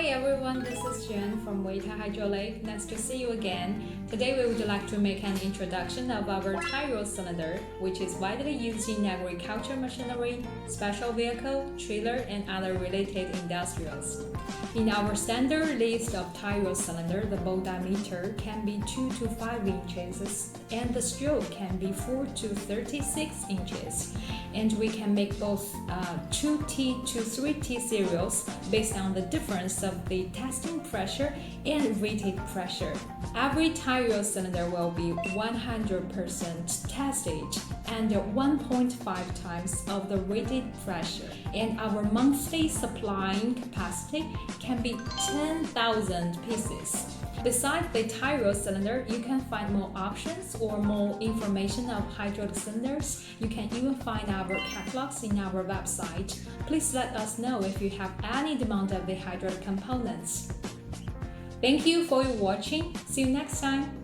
Hi everyone, this is Jen from Weitai Hydraulic. Nice to see you again. Today we would like to make an introduction of our tie rod cylinder, which is widely used in agriculture machinery, special vehicle, trailer, and other related industrials. In our standard list of tie rod cylinder, the bolt diameter can be 2 to 5 inches and the stroke can be 4 to 36 inches. And we can make both 2T to 3T serials based on the difference of the testing pressure and rated pressure. Every tie rod cylinder will be 100% tested and 1.5 times of the rated pressure. And our monthly supplying capacity can be 10,000 pieces. Besides the tie rod cylinder, you can find more options or more information of hydraulic cylinders. You can even find our catalogs in our website. Please let us know if you have any demand of the hydraulic components. Thank you for watching. See you next time.